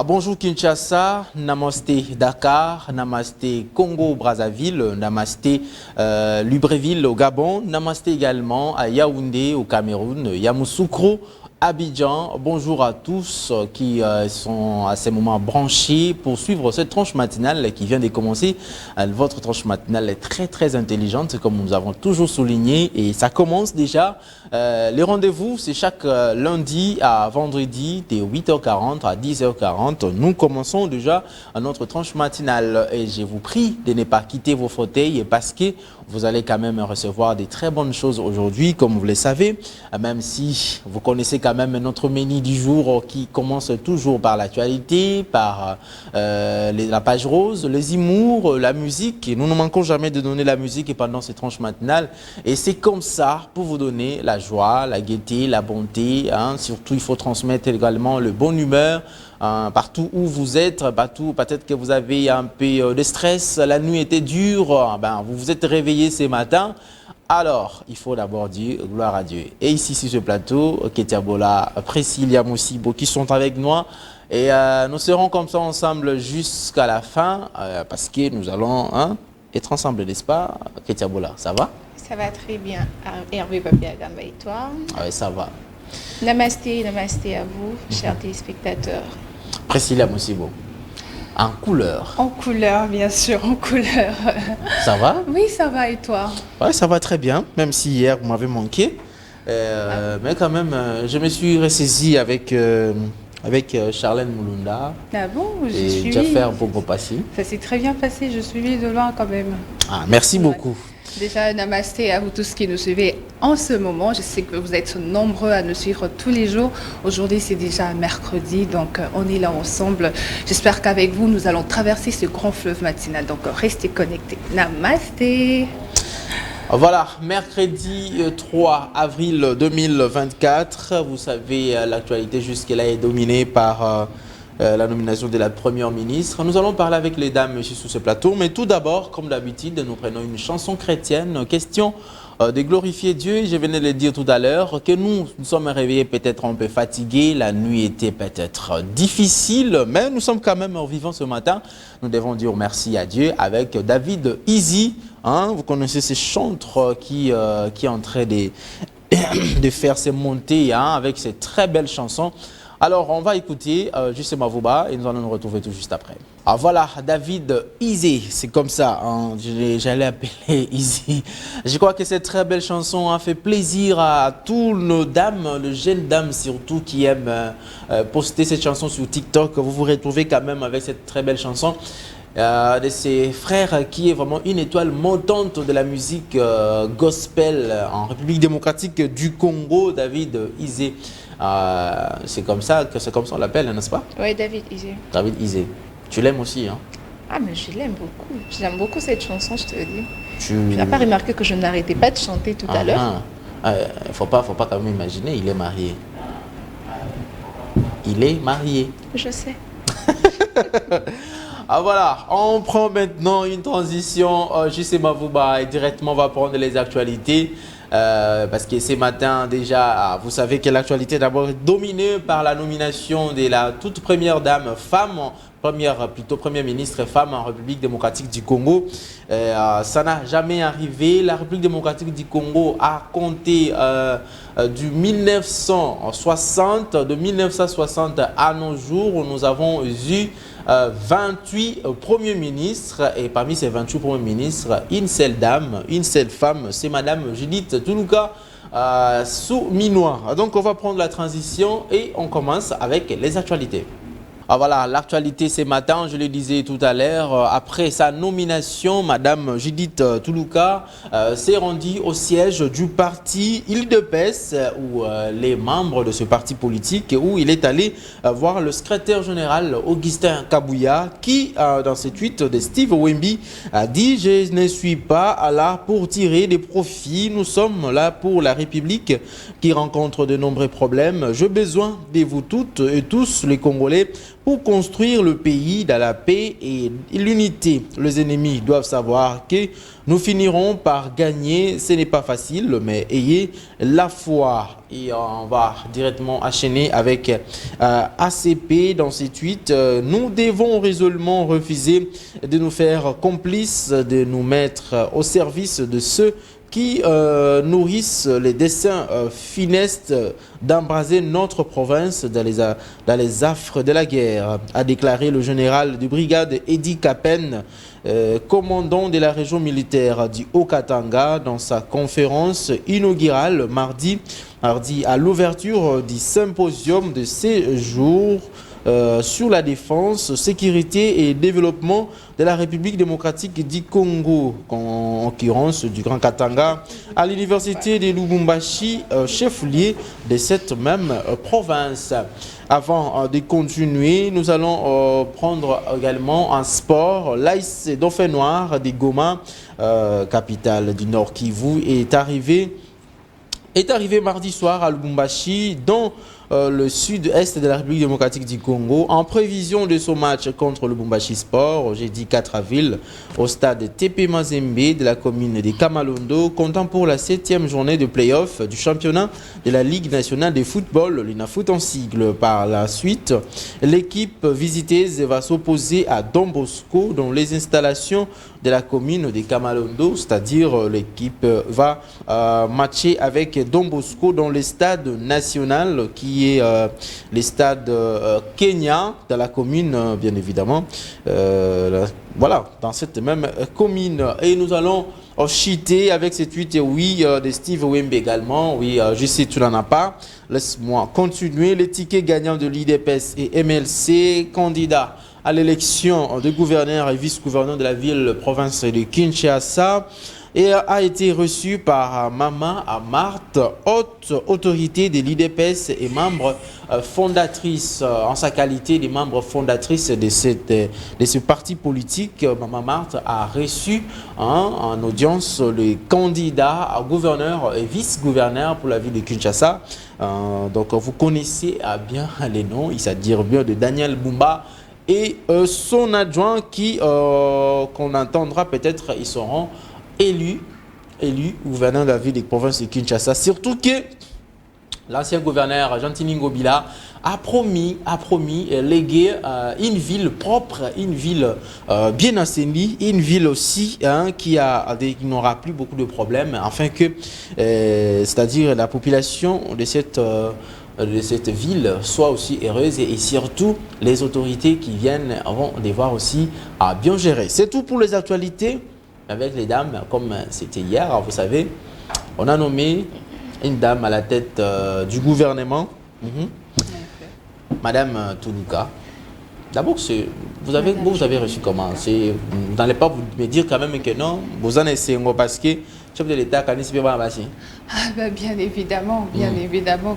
Bonjour Kinshasa, Namasté Dakar, Namasté Congo-Brazzaville, Namasté Libreville au Gabon, Namasté également à Yaoundé au Cameroun, Yamoussoukro, Abidjan. Bonjour à tous qui sont à ces moments branchés pour suivre cette tranche matinale qui vient de commencer. Votre tranche matinale est très intelligente comme nous avons toujours souligné et ça commence déjà. Les rendez-vous c'est chaque lundi à vendredi de 8h40 à 10h40. Nous commençons déjà notre tranche matinale et je vous prie de ne pas quitter vos fauteuils parce que vous allez quand même recevoir des très bonnes choses aujourd'hui comme vous le savez, même si vous connaissez quand même notre menu du jour qui commence toujours par l'actualité, par la page rose, les humours, la musique. Et nous ne manquons jamais de donner la musique pendant ces tranches matinales. Et c'est comme ça pour vous donner la joie, la gaieté, la bonté. Surtout, il faut transmettre également le bonne humeur. Partout où vous êtes, partout peut-être que vous avez un peu de stress, la nuit était dure, vous vous êtes réveillé ce matin. Alors, il faut d'abord dire gloire à Dieu. Et ici, sur ce plateau, Ketiabola, Priscilla Moussibo qui sont avec moi. Et nous serons comme ça ensemble jusqu'à la fin parce que nous allons être ensemble, n'est-ce pas, Ketiabola? Ça va? Ça va très bien. Hervé Papia Gamba et toi? Oui, ça va. Namasté, namasté à vous, chers téléspectateurs. Priscilla Moussibo. En couleur. En couleur, bien sûr, en couleur. Ça va? Oui, ça va et toi? Oui, ça va très bien, même si hier vous m'avez manqué. Mais quand même, je me suis ressaisi avec Charlène Moulunda. Ah bon? Et Jaffer Bobopassi. Ça s'est très bien passé, je suis de loin quand même. Merci beaucoup. Déjà, namasté à vous tous qui nous suivez en ce moment. Je sais que vous êtes nombreux à nous suivre tous les jours. Aujourd'hui, c'est déjà mercredi, donc on est là ensemble. J'espère qu'avec vous, nous allons traverser ce grand fleuve matinal. Donc, restez connectés. Namasté. Voilà, mercredi 3 avril 2024. Vous savez, l'actualité jusque-là est dominée par la nomination de la première ministre. Nous allons parler avec les dames ici sous ce plateau, mais tout d'abord, comme d'habitude, nous prenons une chanson chrétienne, question de glorifier Dieu. Je venais de le dire tout à l'heure que nous sommes réveillés peut-être un peu fatigués, la nuit était peut-être difficile, mais nous sommes quand même vivants ce matin. Nous devons dire merci à Dieu avec David Easy. Vous connaissez ce chanteur qui est en train de faire ses montées avec ces très belles chansons. Alors, on va écouter Juste Mavouba et nous allons nous retrouver tout juste après. Voilà, David Easy, c'est comme ça, j'allais appeler Easy. Je crois que cette très belle chanson a fait plaisir à toutes nos dames, les jeunes dames surtout qui aiment poster cette chanson sur TikTok. Vous vous retrouvez quand même avec cette très belle chanson. De ses frères qui est vraiment une étoile montante de la musique gospel en République démocratique du Congo, David Easy. C'est comme ça on l'appelle, n'est-ce pas? Oui, David Easy. David Easy. Tu l'aimes aussi, hein? Ah, mais je l'aime beaucoup. J'aime beaucoup cette chanson, je te le dis. Tu n'as pas remarqué que je n'arrêtais pas de chanter tout à l'heure? Faut pas quand même imaginer, il est marié. Il est marié. Je sais. Voilà, on prend maintenant une transition. Juste Mavouba et directement on va prendre les actualités. Parce que ce matin déjà, vous savez que l'actualité est d'abord dominée par la nomination de la toute première dame femme, première ministre femme en République démocratique du Congo. Ça n'a jamais arrivé. La République démocratique du Congo a compté de 1960 à nos jours. Nous avons eu 28 premiers ministres et parmi ces 28 premiers ministres, une seule dame, une seule femme, c'est Madame Judith Tuluka Souminois. Donc on va prendre la transition et on commence avec les actualités. Voilà, l'actualité ce matin, je le disais tout à l'heure, après sa nomination, Madame Judith Tuluka s'est rendue au siège du parti Île-de-Paix, où les membres de ce parti politique, où il est allé voir le secrétaire général Augustin Kabouya, qui, dans ce tweet de Steve Wemby, a dit « Je ne suis pas là pour tirer des profits, nous sommes là pour la République qui rencontre de nombreux problèmes. J'ai besoin de vous toutes et tous les Congolais pour construire le pays dans la paix et l'unité. Les ennemis doivent savoir que nous finirons par gagner. Ce n'est pas facile, mais ayez la foi. Et on va directement enchaîner avec ACP dans ces tweets. Nous devons résolument refuser de nous faire complices, de nous mettre au service de ceux qui nourrissent les desseins funestes d'embraser notre province dans les affres de la guerre, a déclaré le général de brigade Eddie Kapen, commandant de la région militaire du Haut-Katanga, dans sa conférence inaugurale mardi à l'ouverture du symposium de ces jours sur la défense, sécurité et développement de la République démocratique du Congo, en l'occurrence du Grand Katanga, à l'université de Lubumbashi, chef-lieu de cette même province. Avant de continuer, nous allons prendre également un sport. L'AS Dauphin Noir de Goma, capitale du Nord Kivu, est arrivé mardi soir à Lubumbashi, dans le sud-est de la République démocratique du Congo, en prévision de son match contre le Lubumbashi Sport, jeudi 4 avril, au stade TP Mazembe de la commune de Kamalondo, comptant pour la 7e journée de play-off du championnat de la Ligue nationale de football, l'INAFOOT en sigle. Par la suite, l'équipe visiteuse va s'opposer à Don Bosco dans les installations de la commune de Kamalondo, c'est-à-dire l'équipe va matcher avec Don Bosco dans le stade national qui est le stade Kenya, dans la commune, bien évidemment. Voilà, dans cette même commune. Et nous allons cheater avec ces tweets, oui, de Steve Wembe également. Oui, je sais, tu n'en as pas. Laisse-moi continuer. Les tickets gagnants de l'IDPS et MLC, candidats à l'élection de gouverneur et vice-gouverneur de la ville-province de Kinshasa, et a été reçu par Mama Marthe, haute autorité de l'IDPS et membre fondatrice, en sa qualité de membre fondatrice de ce parti politique. Mama Marthe a reçu en audience le candidat à gouverneur et vice-gouverneur pour la ville de Kinshasa. Donc vous connaissez bien les noms, il s'agit bien de Daniel Bumba et son adjoint qui, qu'on entendra peut-être, ils seront élus gouverneur de la ville de province de Kinshasa. Surtout que l'ancien gouverneur Jean-Tini Ngobila a promis léguer une ville propre, une ville bien assainie, une ville aussi qui n'aura plus beaucoup de problèmes, afin que, c'est-à-dire la population de cette ville soit aussi heureuse, et surtout les autorités qui viennent vont devoir aussi à bien gérer. C'est tout pour les actualités avec les dames, comme c'était hier. Alors, vous savez, on a nommé une dame à la tête du gouvernement, Madame Toulouka. D'abord, vous avez reçu comment? Vous n'allez pas me dire quand même que non, vous en essayez parce que chef de l'État, bien évidemment,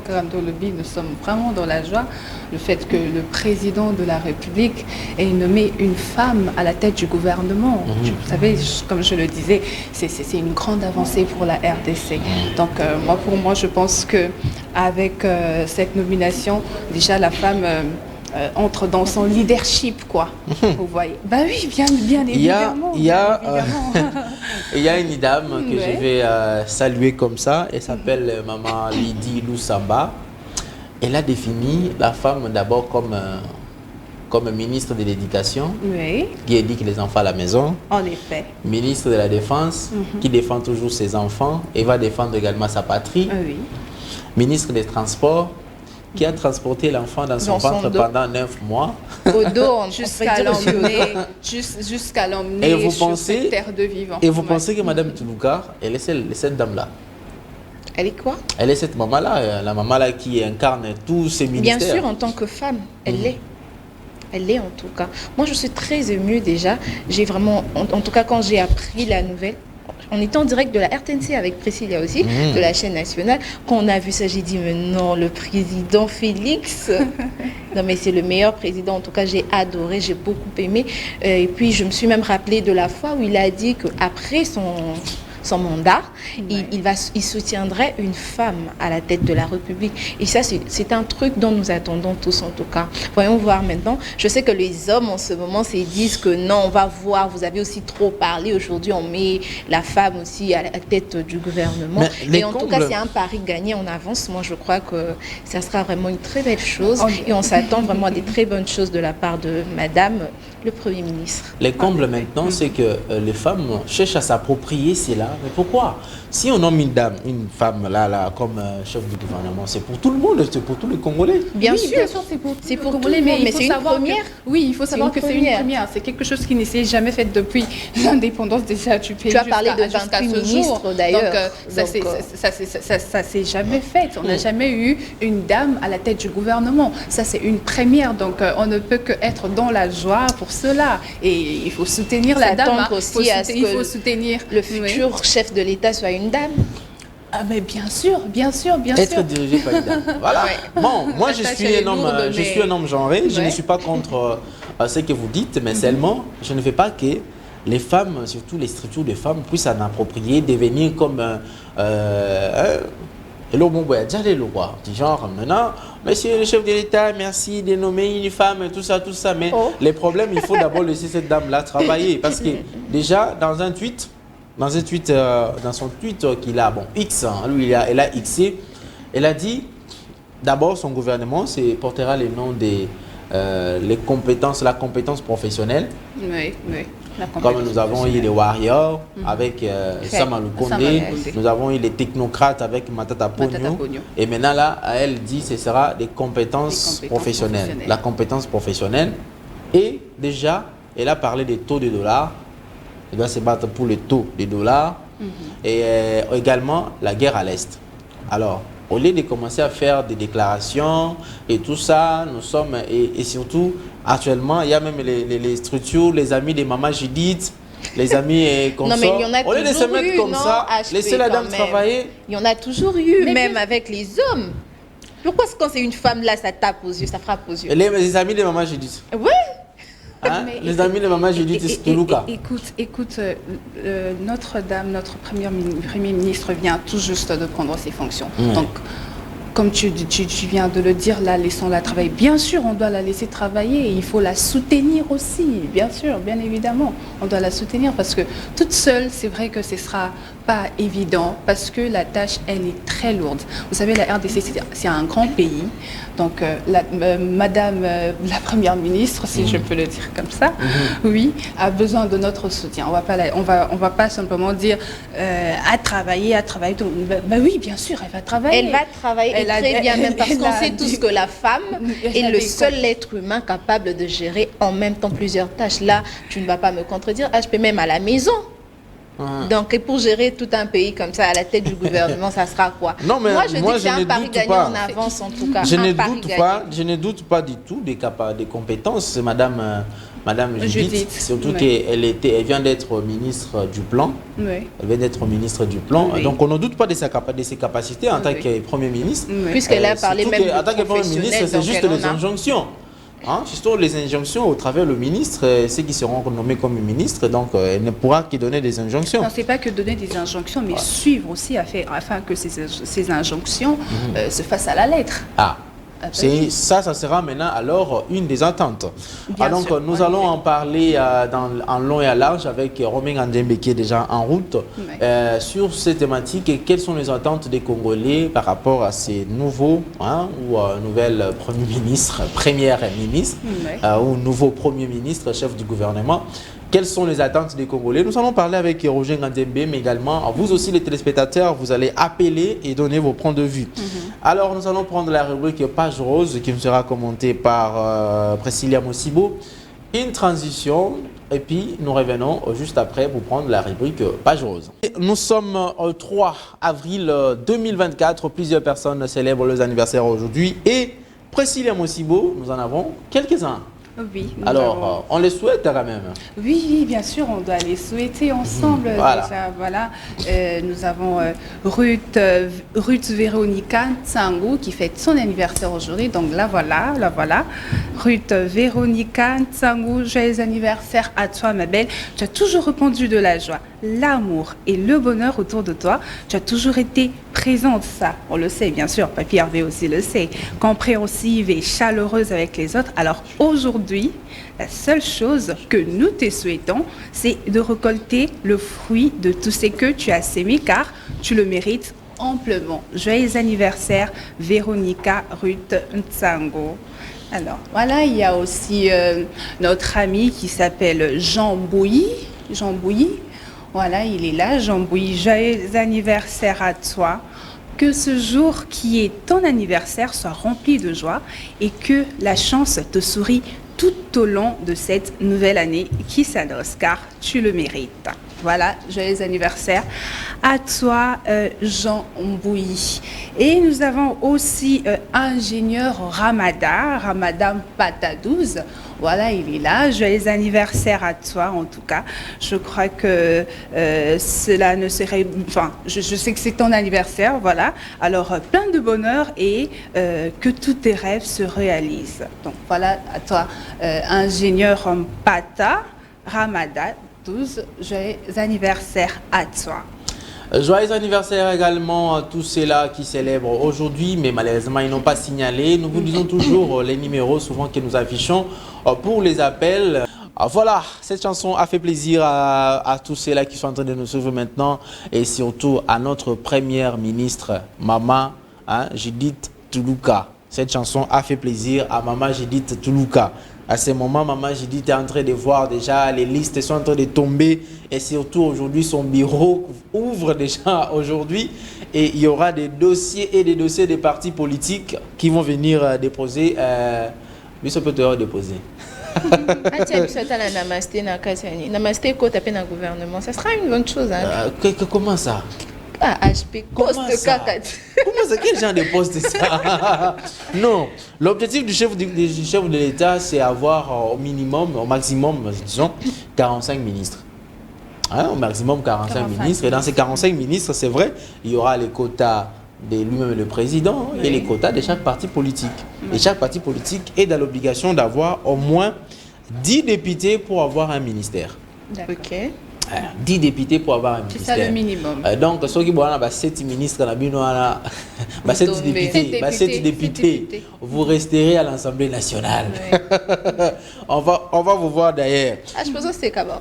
Grando Lobby, nous sommes vraiment dans la joie. Le fait que le président de la République ait nommé une femme à la tête du gouvernement. Vous savez, comme je le disais, c'est une grande avancée pour la RDC. Donc, pour moi, je pense qu'avec cette nomination, déjà la femme entre dans son leadership, quoi. Vous voyez. Bah oui, bien évidemment. Il y a une dame que je vais saluer comme ça. Elle s'appelle Maman Lydie Lusamba. Elle a défini la femme d'abord comme ministre de l'Éducation, qui éduque les enfants à la maison. En effet. Ministre de la Défense, qui défend toujours ses enfants et va défendre également sa patrie. Oui. Ministre des Transports, qui a transporté l'enfant dans son ventre pendant 9 mois. Au dos, jusqu'à l'emmener sur cette terre de vivant. Et vous pensez que Mme Toulouka, elle est cette dame-là? Elle est quoi? Elle est cette maman-là, la maman-là qui incarne tous ces ministères. Bien sûr, en tant que femme, elle l'est. Elle l'est en tout cas. Moi, je suis très émue déjà. J'ai vraiment, en tout cas, quand j'ai appris la nouvelle, on était en direct de la RTNC avec Priscilla aussi, de la chaîne nationale. Quand on a vu ça, j'ai dit, mais non, le président Félix, non mais c'est le meilleur président. En tout cas, j'ai adoré, j'ai beaucoup aimé. Et puis, je me suis même rappelé de la fois où il a dit qu'après son mandat, il soutiendrait une femme à la tête de la République. Et ça, c'est un truc dont nous attendons tous en tout cas. Voyons voir maintenant. Je sais que les hommes en ce moment se disent que non, on va voir, vous avez aussi trop parlé. Aujourd'hui, on met la femme aussi à la tête du gouvernement. Et en tout cas, c'est un pari gagné en avance. Moi, je crois que ça sera vraiment une très belle chose. Et on s'attend vraiment à des très bonnes choses de la part de Madame le Premier ministre. Les combles maintenant, c'est que les femmes cherchent à s'approprier cela. Mais pourquoi? Si on nomme une femme là comme chef du gouvernement, c'est pour tout le monde, c'est pour tous les Congolais. Bien sûr, c'est pour tout le monde, mais c'est une première. Oui, il faut savoir que c'est une première. C'est quelque chose qui ne s'est jamais fait depuis l'indépendance déjà du pays. Tu as parlé de 28 ministres d'ailleurs. Ça s'est jamais fait. On n'a jamais eu une dame à la tête du gouvernement. Ça, c'est une première. Donc, on ne peut qu'être dans la joie pour cela. Et il faut soutenir la dame. Il faut soutenir le futur chef de l'État soit une dame. Ah mais bien sûr. Être dirigé par une dame. Voilà. Bon, moi je suis un homme genré. Je ne suis pas contre ce que vous dites, mais seulement je ne veux pas que les femmes, surtout les structures de femmes, puissent s'en approprier, devenir comme du genre maintenant, monsieur le chef de l'État, merci de nommer une femme, tout ça, mais les problèmes, il faut d'abord laisser cette dame-là travailler, parce que déjà, dans son tweet qu'il a, X, lui, elle a Xé, elle a dit, d'abord, son gouvernement portera les noms des la compétence professionnelle. Oui. Comme nous avons eu les Warriors avec Samalou Kondé, nous avons eu les technocrates avec Matata Pogno. Et maintenant, là, elle dit que ce sera des compétences professionnelles. La compétence professionnelle. Et déjà, elle a parlé des taux de dollars. Elle doit se battre pour les taux de dollars. Et également, la guerre à l'Est. Alors, au lieu de commencer à faire des déclarations et tout ça, nous sommes, et surtout, actuellement, il y a même les structures, les amis des mamans Judith, les amis comme ça. Non, mais il y en a au lieu de se mettre comme ça, laisser la dame travailler. Il y en a toujours eu, même avec les hommes. Pourquoi quand c'est une femme là, ça tape aux yeux, ça frappe aux yeux? Les amis des mamans Judith. Oui. Hein? Les amis de maman Judith, c'est Toulouka. Écoute, Notre-Dame, notre Premier ministre vient tout juste de prendre ses fonctions. Donc, comme tu viens de le dire, là, laissons-la travailler. Bien sûr, on doit la laisser travailler et il faut la soutenir aussi, bien sûr, bien évidemment. On doit la soutenir parce que toute seule, c'est vrai que ce ne sera pas évident parce que la tâche, elle est très lourde. Vous savez, la RDC, c'est un grand pays. Donc, Madame la Première ministre, si je peux le dire comme ça, oui, a besoin de notre soutien. On va pas simplement dire à travailler. Ben oui, bien sûr, elle va travailler. Elle va travailler très bien, même parce qu'on sait tous que la femme est le seul être humain capable de gérer en même temps plusieurs tâches. Là, tu ne vas pas me contredire, je peux même à la maison. Donc, et pour gérer tout un pays comme ça, à la tête du gouvernement, ça sera quoi? Non, mais moi, je dis que c'est un pari gagnant en avance, en tout cas. Je ne doute pas du tout des compétences, Madame Judith, surtout qu'elle vient d'être ministre du Plan. Oui. Elle vient d'être ministre du Plan. Oui. Donc, on ne doute pas de ses capacités en tant que Premier ministre. Oui. Puisqu'elle a parlé même en tant que Premier ministre, c'est juste les injonctions. Surtout les injonctions au travers le ministre, ceux qui seront nommés comme ministres, donc elle ne pourra que donner des injonctions. Non, c'est pas que donner des injonctions, mais suivre aussi afin que ces injonctions se fassent à la lettre. Ça sera maintenant alors une des ententes. Donc nous allons en parler en long et à large avec Romain Ngandembe qui est déjà en route sur ces thématiques et quelles sont les attentes des Congolais par rapport à ces nouveaux ou nouvelles première ministre ou nouveau Premier ministre, chef du gouvernement. Quelles sont les attentes des Congolais? Nous allons parler avec Roger Ngandembe, mais également, vous aussi les téléspectateurs, vous allez appeler et donner vos points de vue. Alors, nous allons prendre la rubrique Page Rose qui nous sera commentée par Priscilla Mosibo. Une transition, et puis nous revenons juste après pour prendre la rubrique Page Rose. Nous sommes au 3 avril 2024. Plusieurs personnes célèbrent leurs anniversaires aujourd'hui. Et Priscilla Mosibo, nous en avons quelques-uns. Oui. Alors, on les souhaite quand même. Oui, bien sûr, on doit les souhaiter ensemble. Déjà, voilà. Nous avons Ruth Véronica Ntsangu qui fête son anniversaire aujourd'hui. Donc la voilà. Ruth Véronica Ntsangu, joyeux anniversaire à toi, ma belle. Tu as toujours répondu de la joie, l'amour et le bonheur autour de toi. Tu as toujours été présente, ça, on le sait bien sûr, Papy Hervé aussi le sait, compréhensive et chaleureuse avec les autres. Alors aujourd'hui, la seule chose que nous te souhaitons, c'est de récolter le fruit de tout ce que tu as sémé, car tu le mérites amplement. Joyeux anniversaire, Véronica Ruth Ntsango. Alors, voilà, il y a aussi notre ami qui s'appelle Jean Bouilly. Jean Bouilly, voilà, il est là. Jean Bouilly, joyeux anniversaire à toi. Que ce jour qui est ton anniversaire soit rempli de joie et que la chance te sourie tout au long de cette nouvelle année qui s'annonce, car tu le mérites. Voilà, joyeux anniversaire à toi, Jean Bouilly. Et nous avons aussi ingénieur Ramadan Patadouz. Voilà, il est là. Joyeux anniversaire à toi, en tout cas. Je crois que cela ne serait... Enfin, je sais que c'est ton anniversaire, voilà. Alors, plein de bonheur et que tous tes rêves se réalisent. Donc, voilà, à toi, ingénieur Pata Ramadan. Joyeux anniversaire à toi. Joyeux anniversaire également à tous ceux-là qui célèbrent aujourd'hui, mais malheureusement ils n'ont pas signalé. Nous vous disons toujours les numéros souvent que nous affichons pour les appels. Voilà, cette chanson a fait plaisir à tous ceux-là qui sont en train de nous suivre maintenant et surtout à notre première ministre, Maman Judith Toulouka. Cette chanson a fait plaisir à Maman Judith Toulouka. À ce moment, Maman Judith est en train de voir déjà, les listes sont en train de tomber et surtout aujourd'hui, son bureau ouvre déjà aujourd'hui et il y aura des dossiers et des dossiers des partis politiques qui vont venir déposer. Mais ça peut te déposer. Ça sera une bonne chose. Hein? Comment ça? HP, Comment ça? Quel genre de poste c'est ça? Non, l'objectif du chef de l'État, c'est avoir au minimum, au maximum, disons, 45 ministres. Hein, au maximum 45 ministres. Et dans ces 45 ministres, c'est vrai, il y aura les quotas de lui-même le président et les quotas de chaque parti politique. Et chaque parti politique est dans l'obligation d'avoir au moins 10 députés pour avoir un ministère. Ok. 10 députés pour avoir un ministère. C'est ça le minimum. Donc, ceux qui ont 7 ministres, 7 députés, vous resterez à l'Assemblée nationale. Ouais. on va vous voir d'ailleurs. Je pense que c'est quand même.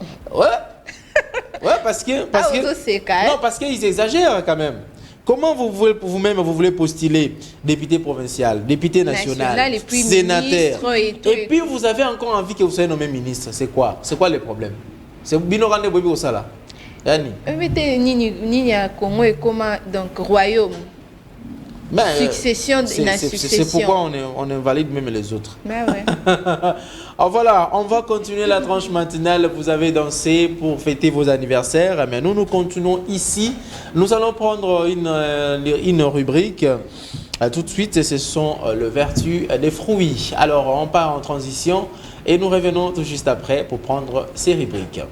Ouais, parce qu'ils exagèrent quand même. Comment vous-même vous voulez postuler député provincial, député national, sénateur, et puis vous avez encore envie que vous soyez nommé ministre? C'est quoi le problème? C'est Binorande Bobi au Sala. Yani. Donc royaume. Succession, c'est pourquoi on invalide même les autres. Ben ouais. Alors voilà, on va continuer la tranche matinale. Vous avez dansé pour fêter vos anniversaires. Mais nous continuons ici. Nous allons prendre une rubrique. Tout de suite, ce sont le vertu des fruits. Alors, on part en transition et nous revenons tout juste après pour prendre ces rubriques.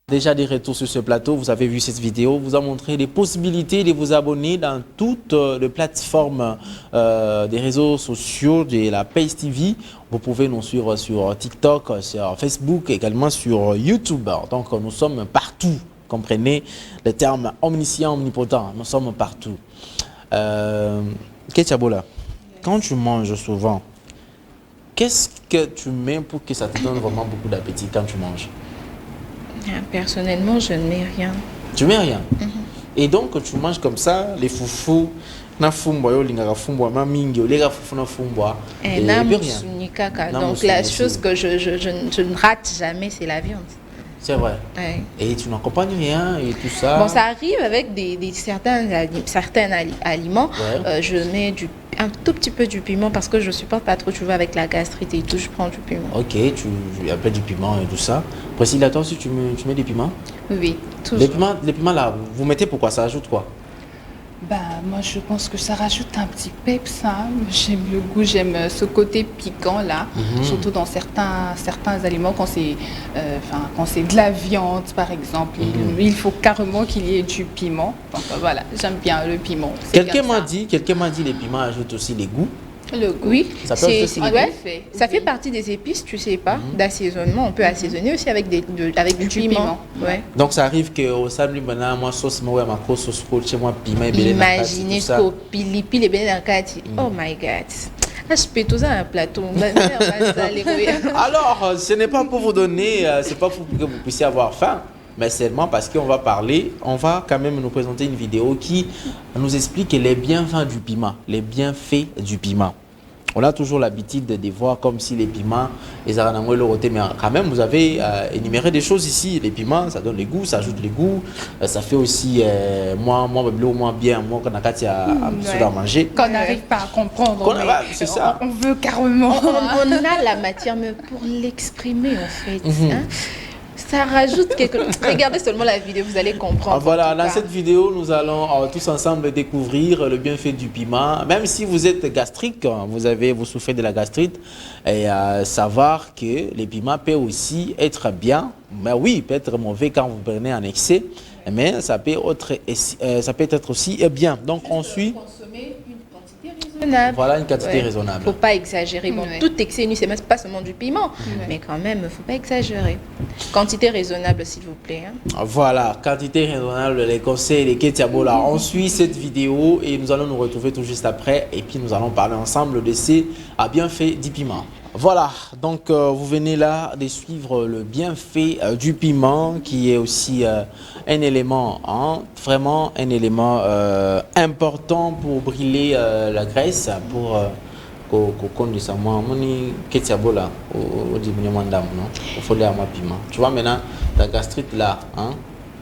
Déjà des retours sur ce plateau, vous avez vu cette vidéo, vous a montré les possibilités de vous abonner dans toutes les plateformes des réseaux sociaux de la Pace TV. Vous pouvez nous suivre sur TikTok, sur Facebook, également sur YouTube. Donc nous sommes partout, comprenez le terme omniscient, omnipotent, nous sommes partout. Ketchabola, quand tu manges souvent, qu'est-ce que tu mets pour que ça te donne vraiment beaucoup d'appétit quand tu manges? Personnellement, je ne mets rien. Tu mets rien? Et donc, tu manges comme ça, les foufous, na fumba yo lingaka fumba mamingi olega fufu na fumba et rien. Donc la chose que je ne rate jamais, c'est la viande. C'est vrai. Ouais. Et tu n'accompagnes rien et tout ça. Bon, ça arrive avec certains aliments. Ouais. Je mets un tout petit peu du piment parce que je supporte pas trop, tu vois, avec la gastrite et tout, je prends du piment. Ok, tu appelles du piment et tout ça. Priscilla, toi aussi, tu mets des piments? Oui, toujours. Les piments là, vous mettez pourquoi? Ça ajoute quoi? Moi je pense que ça rajoute un petit peps. J'aime le goût, j'aime ce côté piquant là, surtout dans certains aliments quand c'est de la viande par exemple. Il faut carrément qu'il y ait du piment. Donc voilà, j'aime bien le piment. Quelqu'un m'a dit les piments ajoutent aussi les goûts. Le goût. Oui, Ça peut être c'est aussi ouais, effet, ça oui. fait partie des épices, tu sais pas, d'assaisonnement. On peut assaisonner aussi avec avec du piment. Ouais. Donc ça arrive que au samedi maintenant moi sauce moi ma sauce chez moi piment et belé na kati, Imaginez tout ça. ce pili pili bien dans kati. Oh my god. Ah, je peux tout ça un plateau. Alors, ce n'est pas pour vous donner, c'est pas pour que vous puissiez avoir faim, mais seulement parce qu'on va parler, on va quand même nous présenter une vidéo qui nous explique les bienfaits du piment, les bienfaits du piment. On a toujours l'habitude de voir comme si les piments, les aranangoué le roté, mais quand même, vous avez énuméré des choses ici. Les piments, ça donne les goûts, ça ajoute les goûts, ça fait aussi moins bien, moins qu'on a qu'à à manger. Qu'on n'arrive pas à comprendre. C'est ça. On veut carrément. On a la matière, mais pour l'exprimer en fait. Hein, ça rajoute quelque chose. Regardez seulement la vidéo, vous allez comprendre. Voilà, dans cette vidéo, nous allons tous ensemble découvrir le bienfait du piment. Même si vous êtes gastrique, vous souffrez de la gastrite, et savoir que les piments peuvent aussi être bien, mais oui, peut être mauvais quand vous prenez en excès, mais ça peut être aussi bien. Donc on suit. Voilà une quantité raisonnable. Faut pas exagérer. Bon, Ouais. tout excès nu, c'est même pas seulement du piment, mais quand même, faut pas exagérer. Quantité raisonnable, s'il vous plaît. Hein. Voilà, quantité raisonnable, les conseils, les Ketiabola. On suit cette vidéo et nous allons nous retrouver tout juste après. Et puis nous allons parler ensemble de ces bienfaits du piment. Voilà, donc vous venez là de suivre le bienfait du piment qui est aussi un élément, hein, vraiment un élément important pour brûler la graisse, pour qu'on ça moi moni Ketiabola au diminuer mon dame non il faut l'air moi piment. Tu vois maintenant la gastrite là, hein,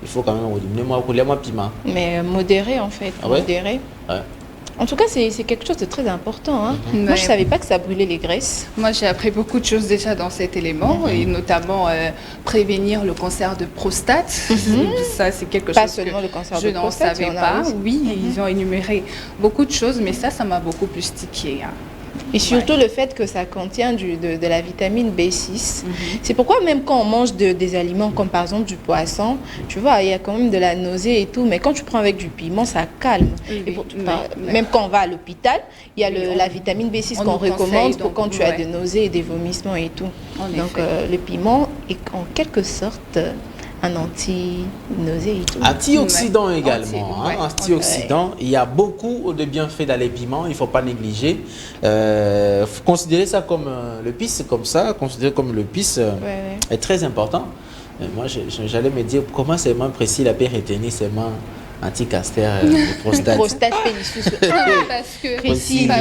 il faut quand même diminuer moi piment. Mais modéré en fait, Ah ouais? modéré. Ouais. En tout cas, c'est quelque chose de très important. Hein. Mhm. Moi, je Ouais. savais pas que ça brûlait les graisses. Moi, j'ai appris beaucoup de choses déjà dans cet élément, et notamment prévenir le cancer de prostate. Ça, c'est quelque Pas chose seulement que le cancer je de n'en prostate, il y savais en a pas. aussi. Oui, ils ont énuméré beaucoup de choses, mais ça m'a beaucoup plus tiqué. Hein. Et surtout le fait que ça contient de la vitamine B6. C'est pourquoi même quand on mange des aliments comme par exemple du poisson, tu vois, il y a quand même de la nausée et tout, mais quand tu prends avec du piment, ça calme. Oui, Et pour- oui, oui. Même quand on va à l'hôpital, il y a Oui, la vitamine B6 on qu'on nous conseille, recommande pour donc, quand tu as ouais. des nausées et des vomissements et tout. En Donc effet. le piment est en quelque sorte un anti-nausée et tout. Antioxydant Ouais. également. Ouais. Antioxydant. Il y a beaucoup de bienfaits dans les piments, il ne faut pas négliger. Faut considérer ça comme le pisse, comme ça, considérer comme le pisse Ouais. est très important. Moi, j'allais me dire comment c'est moins précis la périthénie, c'est moins anti-caster de prostate. Prostate pénissus. Parce que Priscilla.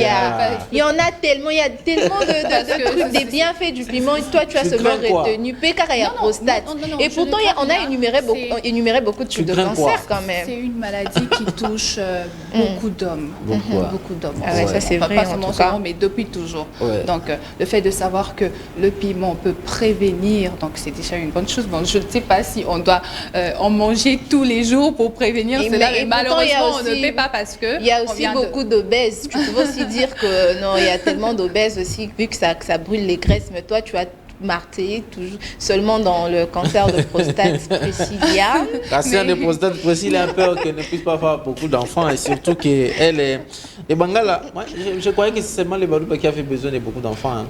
Il y en a tellement, il y a tellement Parce de que trucs, des bienfaits du piment. Et toi, tu as Tu seulement crains quoi? retenu pécara et Non, non, prostate. non, Et je pourtant, ne on crains a rien. énuméré beaucoup de Tu types de crains quoi? cancers quand même. c'est une maladie qui touche beaucoup d'hommes. Beaucoup, ouais. Beaucoup d'hommes. Ah ouais, ça, c'est Enfin, vrai, pas en seulement tout cas. souvent, mais depuis toujours. Ouais. Donc, le fait de savoir que le piment peut prévenir, donc c'est déjà une bonne chose. Bon, je ne sais pas si on doit en manger tous les jours pour prévenir Et cela, mais- mais et pourtant, il y a malheureusement, on ne aussi- fait pas parce que. Il y a on aussi vient de- beaucoup d'obèses. Tu peux aussi dire que non, il y a tellement d'obèses aussi, vu que ça brûle les graisses. Mais toi, tu as martelé toujours seulement dans le cancer de prostate Priscilla. Cancer de prostate, Priscilla a peur qu'elle ne puisse pas avoir beaucoup d'enfants et surtout qu'elle est. Et Bangala, moi je croyais que c'est seulement les Balouba qui avaient besoin de beaucoup d'enfants. Hein.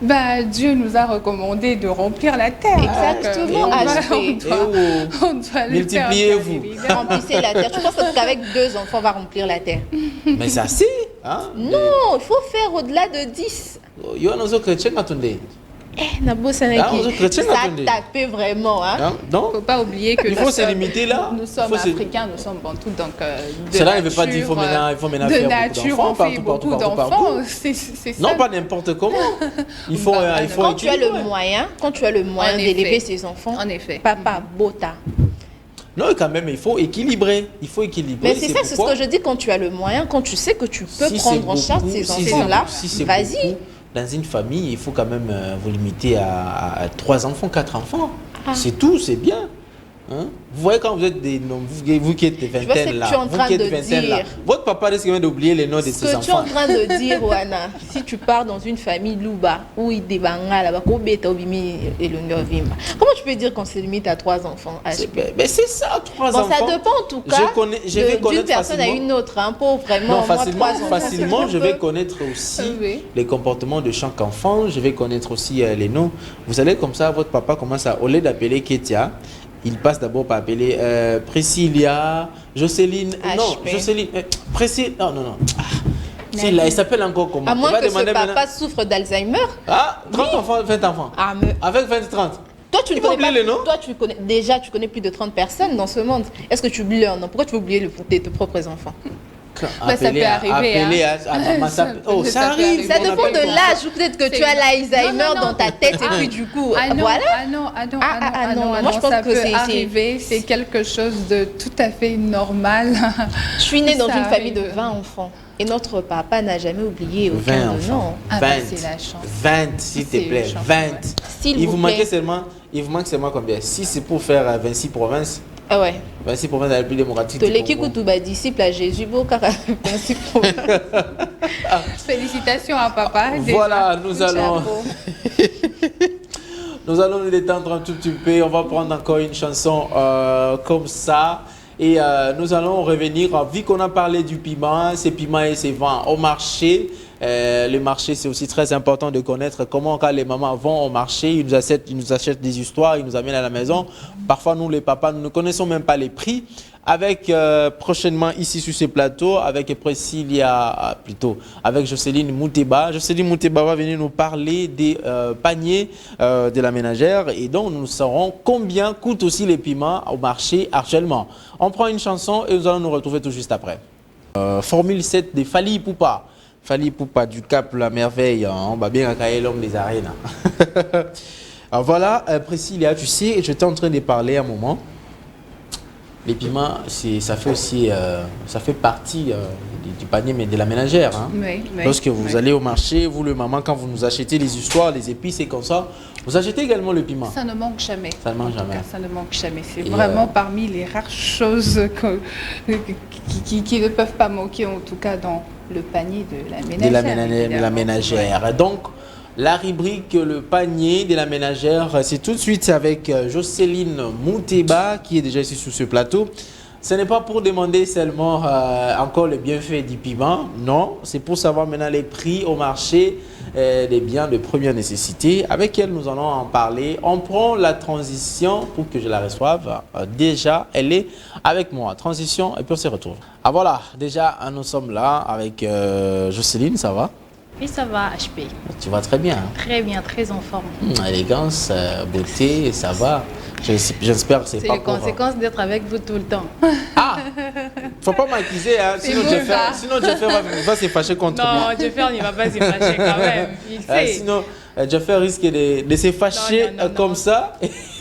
Bah, Dieu nous a recommandé de remplir la terre. Exactement, Donc, HP. on doit le Multipliez-vous. faire, bien évidemment. Remplissez la terre. Tu penses qu'avec 2 enfants, on va remplir la terre? Mais c'est assez. Hein? Non, il faut faire au-delà de 10. Il y a un chrétien qui attendait. Nabo Ah, Sanaki, on se chrétien, ça attendez. tapait vraiment. Hein? Hein? Il ne Donc, faut pas oublier que il faut se limiter là. Nous sommes Il faut se- africains, nous sommes bantous, donc de Cela ne veut pas dire qu'il faut nature, maintenant de faire beaucoup nature, d'enfants on fait partout, beaucoup partout, partout, d'enfants. partout. C'est ça. Non, pas n'importe comment. Il faut, Bah, il faut Quand tu as le équilibrer. moyen, En d'élever effet. ses enfants, En effet. papa, bota. Non, quand même, il faut équilibrer. Il faut équilibrer. Mais c'est ça, c'est ce pourquoi, que je dis quand tu as le moyen, quand tu sais que tu peux si prendre c'est en charge beaucoup, ces si c'est enfants-là, beaucoup, si c'est vas-y. beaucoup, dans une famille, il faut quand même vous limiter à 3 enfants, 4 enfants. Ah. C'est tout, c'est bien. Hein? Vous voyez quand vous êtes des noms, vous qui êtes des vingtaines là, vous qui êtes de vingtaines là, votre papa risque d'oublier les noms de ses enfants. Ce que tu es en train de dire, Wana, si tu pars dans une famille Louba, où il débanga là-bas, comment tu peux dire qu'on se limite à 3 enfants? Mais c'est ça, 3 enfants. Ça dépend en tout cas d'une personne à une autre, hein, pour vraiment. Non, facilement, je vais connaître aussi les comportements de chaque enfant, je vais connaître aussi les noms. Vous allez comme ça, votre papa commence à, au lieu d'appeler Ketia, il passe d'abord par appeler Priscilla, Jocelyne. Non, Jocelyne. Priscilla. Non. C'est là, il s'appelle encore comment? À moins que ce papa souffre d'Alzheimer. Ah, 30 enfants, 20 enfants. Ah, mais... Avec 20, 30. Toi, tu ne connais pas les noms? Toi, tu connais plus de 30 personnes dans ce monde. Est-ce que tu oublies leur nom? Pourquoi tu veux oublier tes propres enfants? Ça peut arriver. Ça arrive. Ça dépend de l'âge. Peut-être que tu as l'Alzheimer dans ta tête et puis du coup, voilà. Moi, je pense que c'est arrivé. C'est quelque chose de tout à fait normal. Je suis née dans une famille de 20 enfants. Et notre papa n'a jamais oublié aucun de nom. 20, c'est la chance. 20, s'il te plaît. 20. Il vous manque seulement combien? Si c'est pour faire 26 provinces. Ah ouais. 26 provinces de la République démocratique. De l'équipe où tu vas disciple à Jésus, Félicitations à papa. Voilà, nous allons nous détendre un tout petit peu. On va prendre encore une chanson comme ça. Et nous allons revenir, vu qu'on a parlé du piment, ces piments et ces vins au marché. Le marché, c'est aussi très important de connaître comment quand les mamans vont au marché, ils nous achètent des histoires, ils nous amènent à la maison. Parfois, nous les papas, nous ne connaissons même pas les prix. Avec prochainement ici sur ce plateau, avec avec Jocelyne Mouteba. Jocelyne Mouteba va venir nous parler des paniers de la ménagère et donc nous saurons combien coûtent aussi les piments au marché actuellement. On prend une chanson et nous allons nous retrouver tout juste après. Formule 7 de Fally Ipupa. Fally Ipupa du Cap La Merveille, hein, on va bien accueillir l'homme des arènes. Alors voilà, Priscilla, tu sais, j'étais en train de parler à un moment. Les piments, ça fait partie du panier mais de la ménagère. Hein. Oui, lorsque vous allez au marché, vous le maman, quand vous nous achetez les histoires, les épices et comme ça, vous achetez également le piment. Ça ne manque jamais. Ça ne manque jamais. Ça ne manque jamais. C'est vraiment parmi les rares choses qui ne peuvent pas manquer, en tout cas dans le panier de la ménagère. De la ménagère. Donc, la rubrique Le panier de la ménagère, c'est tout de suite avec Jocelyne Mouteba qui est déjà ici sur ce plateau. Ce n'est pas pour demander seulement encore le bienfait du piment, non, c'est pour savoir maintenant les prix au marché des biens de première nécessité avec elle nous allons en parler. On prend la transition pour que je la reçoive. Déjà, elle est avec moi. Transition et puis on se retrouve. Ah voilà, déjà nous sommes là avec Jocelyne, ça va? Oui, ça va, HP. Tu vas très bien. Hein? Très bien, très en forme. Élégance, beauté, ça va. J'espère que c'est pas les conséquences d'être avec vous tout le temps. Ah, faut pas m'accuser, hein? Sinon Jeffer va se fâcher contre moi. Non, Jeffer n'y va pas se fâcher quand même. Il sait. Sinon, Jeffer risque de se fâcher comme ça.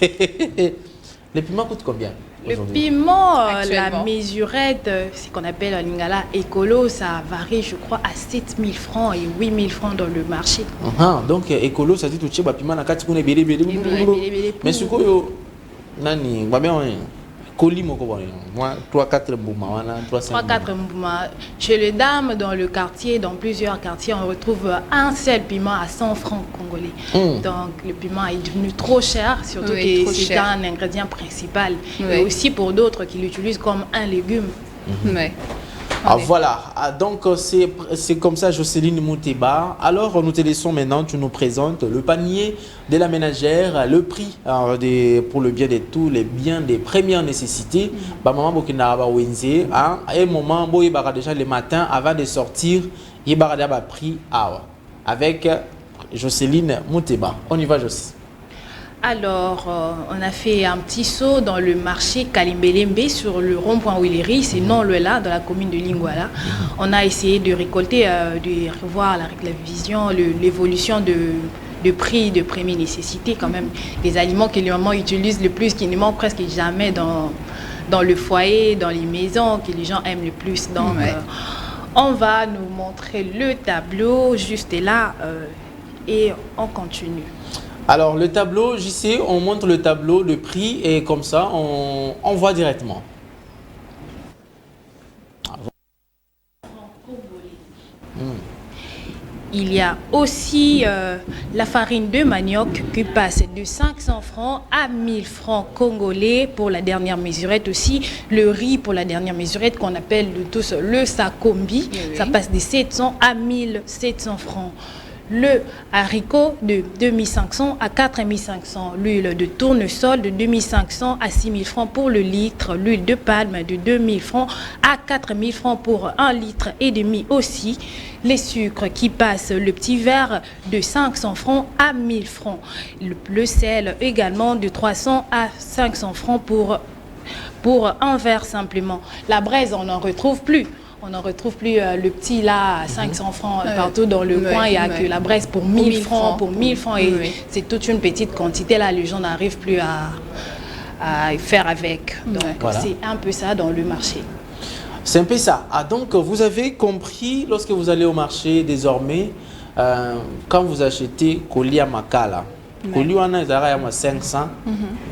Les piments coûtent combien? Le piment, la mesurette, ce qu'on appelle en lingala écolo, ça varie, je crois, à 7 000 francs et 8 000 francs dans le marché. Donc, écolo, ça dit tout le piment, mais ce que nani, colis, moi, 3-4 mbouma. 3-4 mbouma. Chez les dames, dans le quartier, dans plusieurs quartiers, on retrouve un seul piment à 100 francs congolais. Donc, le piment est devenu trop cher, surtout que c'est un ingrédient principal. Et aussi pour d'autres qui l'utilisent comme un légume. Voilà, donc c'est comme ça Jocelyne Mouteba. Alors nous te laissons maintenant, tu nous présentes le panier de la ménagère, le prix pour le bien de tous les biens des premières nécessités. Maman Bokina ba Wenze, à un moment où il y a déjà le matin avant de sortir, il y a un prix avec Jocelyne Mouteba. On y va, Jocelyne. Alors, on a fait un petit saut dans le marché Kalimbelembe sur le rond-point Willery, c'est non loin là, dans la commune de Lingwala. On a essayé de récolter, de revoir la vision, l'évolution de prix de première nécessité quand même. Les aliments que les mamans utilisent le plus, qui ne manquent presque jamais dans le foyer, dans les maisons, que les gens aiment le plus. Donc, on va nous montrer le tableau juste là et on continue. Alors le tableau, JC, on montre le tableau de prix et comme ça, on voit directement. Il y a aussi la farine de manioc qui passe de 500 francs à 1000 francs congolais pour la dernière mesurette aussi. Le riz pour la dernière mesurette qu'on appelle tous le sakombi, oui. Ça passe de 700 à 1700 francs. Le haricot de 2500 à 4500, l'huile de tournesol de 2500 à 6000 francs pour le litre, l'huile de palme de 2000 francs à 4000 francs pour 1,5 litre aussi, les sucres qui passent le petit verre de 500 francs à 1000 francs, le sel également de 300 à 500 francs pour un verre simplement. La braise, on n'en retrouve plus. On n'en retrouve plus le petit là à 500 francs partout dans le coin. Il n'y a que la braise pour 1000 francs, pour 1000 francs. Et c'est toute une petite quantité là. Les gens n'arrivent plus à faire avec. Donc voilà. C'est un peu ça dans le marché. C'est un peu ça. Ah, donc vous avez compris lorsque vous allez au marché désormais, quand vous achetez colis à Makala. Colis on a 500,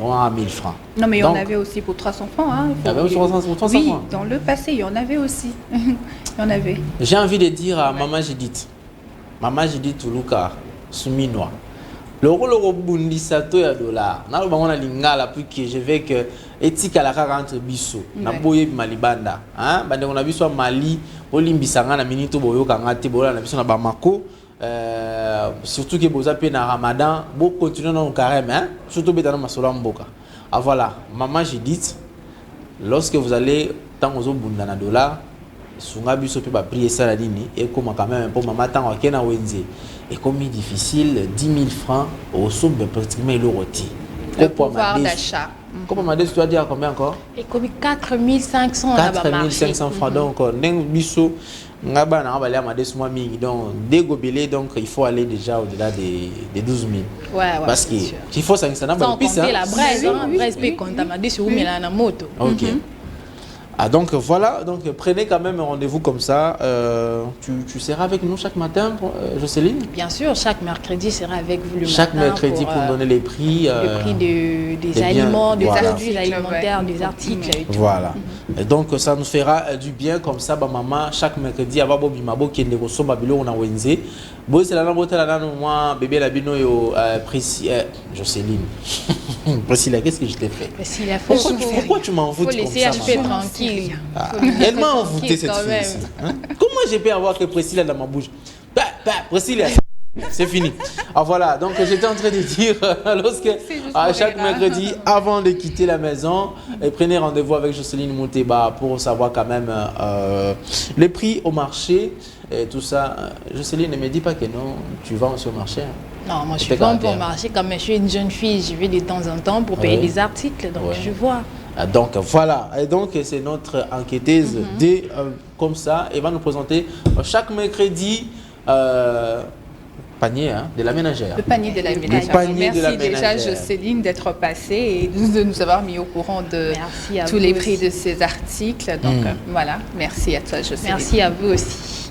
on a 1000 francs. Non mais il y en avait aussi pour 300 francs. Hein, il y avait aussi pour 300 francs. Oui, dans le passé, il y en avait aussi. Il y en avait. J'ai envie de dire à Maman Judith, Toulouka, Souminois, le rôle bundi sato ya dollar. Na lo bango na lingala puis que je vais que éthique à la entre biso. Na boye malibanda, hein? Bande on a biso Mali, olimbisanga na minito boyo kanga te bola na biso na Bamako. Surtout que vous avez un Ramadan, vous continuez dans le carême, hein? Surtout que vous avez mboka. Ah voilà, maman j'ai dit, lorsque vous allez tant aux bundana dollar, sunga biso pe ba prier ça la dini et comme quand même pour maman tant wa kena wenze et comme il est difficile 10 000 francs au somme pratiquement le rôti. Le pouvoir d'achat. Comment Madès tu dois dire combien encore? Et comme 4500 4500 francs donc neng biso ngaba na ba la Madès moi mingi donc dégobelé donc il faut aller déjà au-delà des 12 000. Ouais, parce que il faut ça na ba pisse hein. La braise braise peut compter Madès sur mais na moto. OK. Ah donc voilà, donc prenez quand même un rendez-vous comme ça. Tu seras avec nous chaque matin, Jocelyne? Bien sûr, chaque mercredi sera avec vous le matin. Chaque mercredi pour donner les prix. Le prix des aliments, des produits alimentaires, des articles. Et tout. Voilà. Et donc ça nous fera du bien comme ça, bah maman chaque mercredi avant Bobi Mabo qui est négocié babilo on a Wednesday. Bon c'est la botte là moi bébé la bino yo Jocelyne. Priscilla, qu'est-ce que je t'ai fait? Priscilla, pourquoi tu m'en envoûtes comme ça? Faut laisser tranquille. Elle m'a envoûté cette fille. Hein? Comment j'ai pu avoir que Priscilla dans ma bouche? Priscilla, c'est fini. Ah voilà, donc j'étais en train de dire lorsque à chaque mercredi avant de quitter la maison, prenez rendez-vous avec Jocelyne Mouteba pour savoir quand même les prix au marché et tout ça. Jocelyne ne me dis pas que non, tu vas aussi au marché. Hein? Non, moi je suis pas au marché, comme je suis une jeune fille, je vais de temps en temps pour payer les articles, donc je vois. Donc voilà, et donc c'est notre enquêteuse comme ça, et va nous présenter chaque mercredi panier hein, de la ménagère. Le panier de la ménagère. Merci déjà Jocelyne d'être passée et de nous avoir mis au courant de tous les prix de ces articles. Donc voilà, merci à toi Jocelyne. Merci à vous aussi.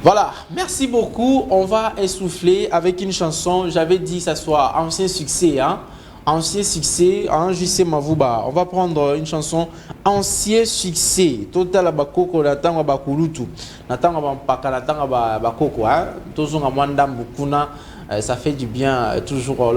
Voilà, merci beaucoup. On va essouffler avec une chanson. J'avais dit que ça soit ancien succès, hein. Ancien succès, hein, JC Mavouba. On va prendre une chanson ancien succès. Total bakoko natanga bakulutu. Natanga bampaka natanga bakoko, hein. Tozonga mwanda mbukuna. Ça fait du bien toujours.